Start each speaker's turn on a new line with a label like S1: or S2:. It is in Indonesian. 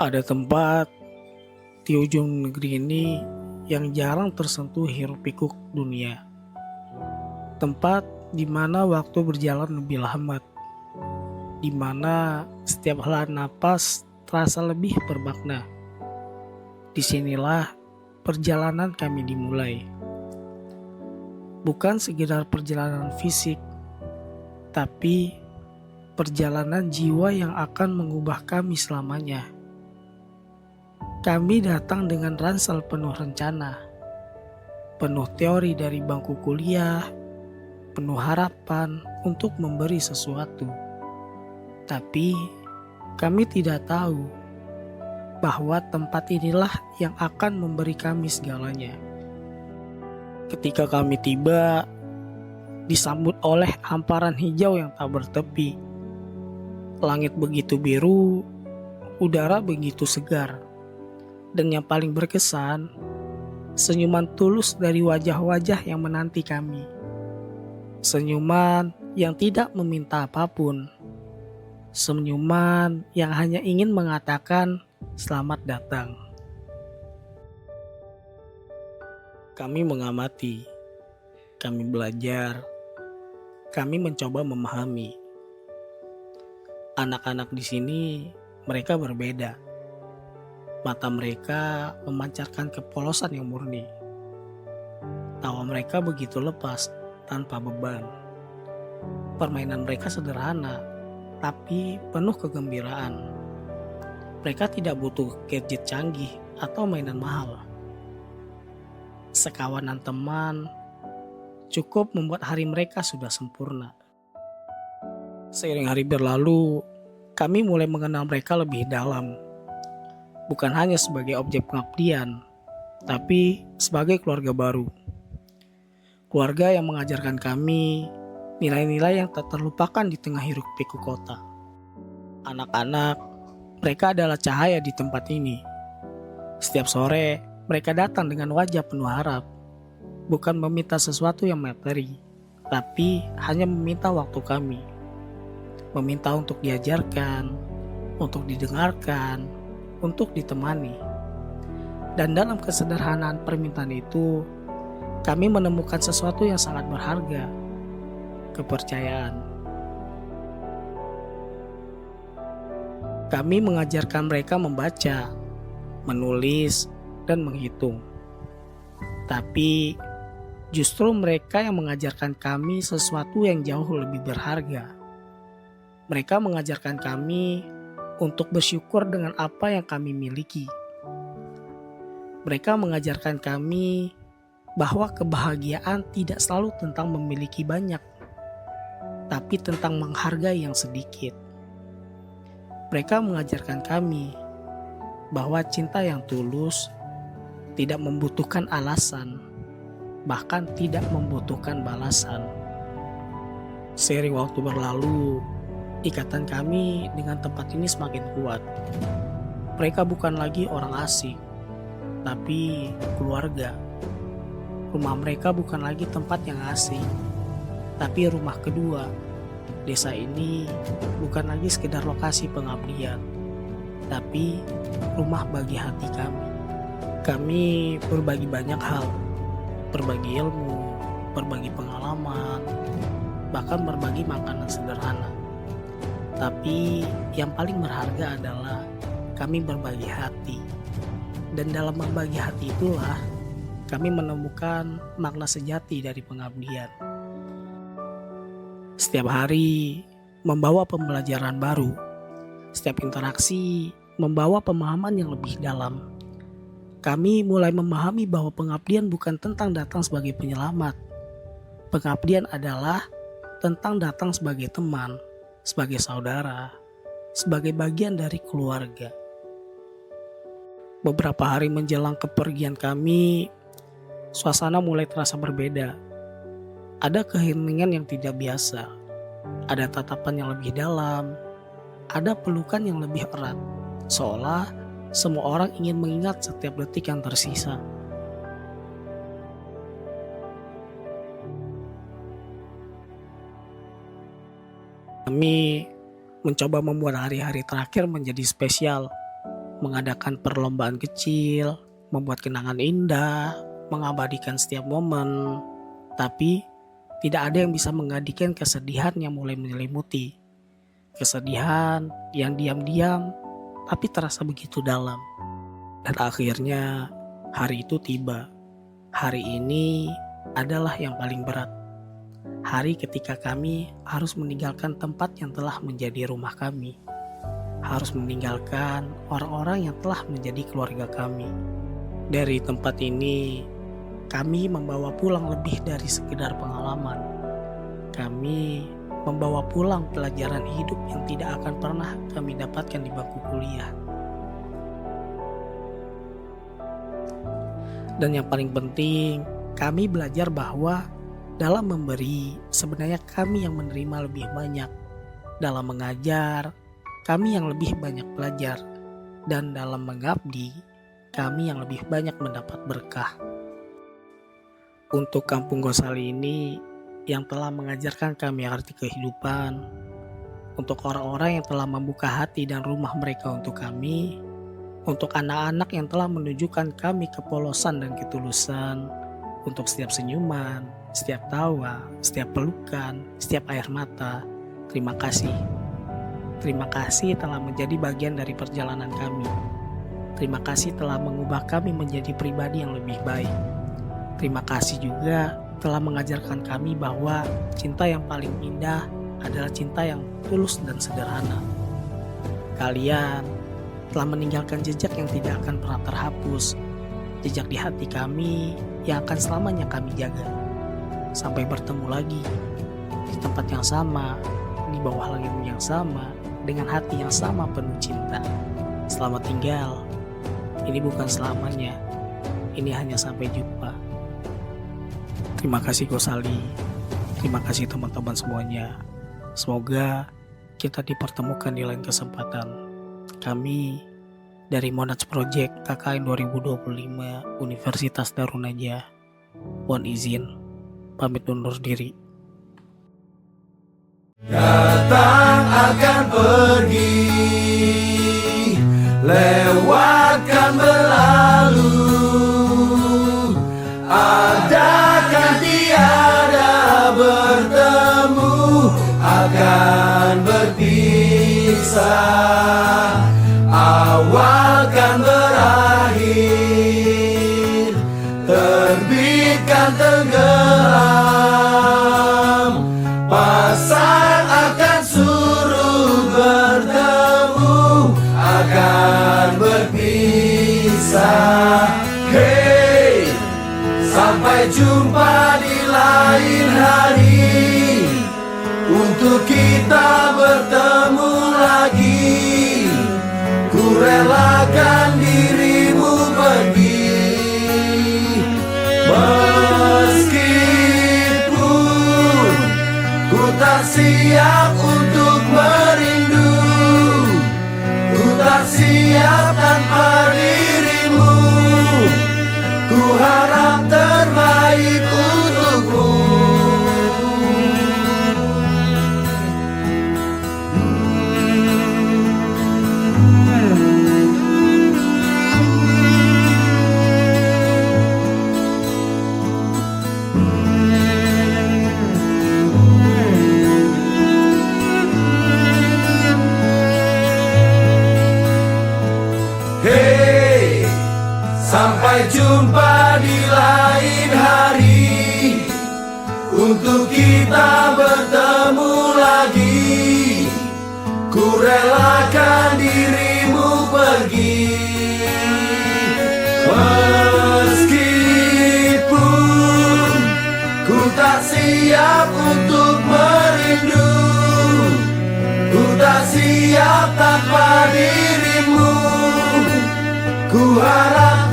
S1: Ada tempat di ujung negeri ini yang jarang tersentuh hiruk-pikuk dunia. Tempat di mana waktu berjalan lebih lambat, di mana setiap helaan napas terasa lebih bermakna. Disinilah perjalanan kami dimulai. Bukan sekedar perjalanan fisik, tapi perjalanan jiwa yang akan mengubah kami selamanya. Kami datang dengan ransel penuh rencana, penuh teori dari bangku kuliah, penuh harapan untuk memberi sesuatu. Tapi kami tidak tahu bahwa tempat inilah yang akan memberi kami segalanya. Ketika kami tiba, disambut oleh hamparan hijau yang tak bertepi. Langit begitu biru, udara begitu segar. Dan yang paling berkesan, senyuman tulus dari wajah-wajah yang menanti kami. Senyuman yang tidak meminta apapun. Senyuman yang hanya ingin mengatakan selamat datang. Kami mengamati, kami belajar, kami mencoba memahami. Anak-anak di sini mereka berbeda. Mata mereka memancarkan kepolosan yang murni. Tawa mereka begitu lepas, tanpa beban. Permainan mereka sederhana, tapi penuh kegembiraan. Mereka tidak butuh gadget canggih atau mainan mahal. Sekawanan teman cukup membuat hari mereka sudah sempurna. Seiring hari berlalu, kami mulai mengenal mereka lebih dalam. Bukan hanya sebagai objek pengabdian, tapi sebagai keluarga baru. Keluarga yang mengajarkan kami nilai-nilai yang tak terlupakan di tengah hiruk-pikuk kota. Anak-anak, mereka adalah cahaya di tempat ini. Setiap sore, mereka datang dengan wajah penuh harap. Bukan meminta sesuatu yang materi, tapi hanya meminta waktu kami. Meminta untuk diajarkan, untuk didengarkan, untuk ditemani. Dan dalam kesederhanaan permintaan itu, kami menemukan sesuatu yang sangat berharga, kepercayaan. Kami mengajarkan mereka membaca, menulis, dan menghitung. Tapi justru mereka yang mengajarkan kami sesuatu yang jauh lebih berharga. Mereka mengajarkan kami untuk bersyukur dengan apa yang kami miliki. Mereka mengajarkan kami bahwa kebahagiaan tidak selalu tentang memiliki banyak, tapi tentang menghargai yang sedikit. Mereka mengajarkan kami bahwa cinta yang tulus tidak membutuhkan alasan, bahkan tidak membutuhkan balasan. Seiring waktu berlalu, ikatan kami dengan tempat ini semakin kuat. Mereka bukan lagi orang asing, tapi keluarga. Rumah mereka bukan lagi tempat yang asing, tapi rumah kedua. Desa ini bukan lagi sekedar lokasi pengabdian, tapi rumah bagi hati kami. Kami berbagi banyak hal, berbagi ilmu, berbagi pengalaman, bahkan berbagi makanan sederhana. Tapi yang paling berharga adalah kami berbagi hati. Dan dalam berbagi hati itulah kami menemukan makna sejati dari pengabdian. Setiap hari membawa pembelajaran baru. Setiap interaksi membawa pemahaman yang lebih dalam. Kami mulai memahami bahwa pengabdian bukan tentang datang sebagai penyelamat. Pengabdian adalah tentang datang sebagai teman, sebagai saudara, sebagai bagian dari keluarga. Beberapa hari menjelang kepergian kami, suasana mulai terasa berbeda. Ada keheningan yang tidak biasa, ada tatapan yang lebih dalam, ada pelukan yang lebih erat, seolah semua orang ingin mengingat setiap detik yang tersisa. Kami mencoba membuat hari-hari terakhir menjadi spesial. mengadakan perlombaan kecil, membuat kenangan indah, mengabadikan setiap momen. Tapi tidak ada yang bisa menggantikan kesedihan yang mulai menyelimuti. Kesedihan yang diam-diam tapi terasa begitu dalam. Dan akhirnya hari itu tiba. Hari ini adalah yang paling berat. Hari ketika kami harus meninggalkan tempat yang telah menjadi rumah kami. Harus meninggalkan orang-orang yang telah menjadi keluarga kami. Dari tempat ini, kami membawa pulang lebih dari sekedar pengalaman. Kami membawa pulang pelajaran hidup yang tidak akan pernah kami dapatkan di bangku kuliah. Dan yang paling penting, kami belajar bahwa dalam memberi, sebenarnya kami yang menerima lebih banyak. Dalam mengajar, kami yang lebih banyak belajar. Dan dalam mengabdi, kami yang lebih banyak mendapat berkah. Untuk Kampung Gosali ini yang telah mengajarkan kami arti kehidupan, untuk orang-orang yang telah membuka hati dan rumah mereka untuk kami, untuk anak-anak yang telah menunjukkan kami kepolosan dan ketulusan, untuk setiap senyuman, setiap tawa, setiap pelukan, setiap air mata, terima kasih. Terima kasih telah menjadi bagian dari perjalanan kami. Terima kasih telah mengubah kami menjadi pribadi yang lebih baik. Terima kasih juga telah mengajarkan kami bahwa cinta yang paling indah adalah cinta yang tulus dan sederhana. Kalian telah meninggalkan jejak yang tidak akan pernah terhapus, jejak di hati kami yang akan selamanya kami jaga. Sampai bertemu lagi di tempat yang sama, di bawah langit yang sama, dengan hati yang sama penuh cinta. Selamat tinggal. Ini bukan selamanya, ini hanya sampai jumpa. Terima kasih Gosali, terima kasih teman-teman semuanya. Semoga kita dipertemukan di lain kesempatan. Kami dari Monats Project KKN 2025 Universitas Darun Najah, mohon izin pamit undur diri.
S2: Datang akan pergi, lewatkan berlalu, adakan tiada bertemu, akan berpisah, awal kan berakhir, terbitkan tenggelam, pasang akan suruh bertemu, akan berpisah. Hey, sampai jumpa di lain hari, untuk kita bertemu lagi. Ku relakan dirimu pergi, meskipun ku tak siap untuk merindu, ku tak siap tanpa dirimu. Ku harap terbaik untukmu. Hey, sampai jumpa di lain hari, untuk kita bertemu lagi. Ku relakan dirimu pergi, meskipun ku tak siap untuk merindu, ku tak siap tanpa dirimu. Ku harap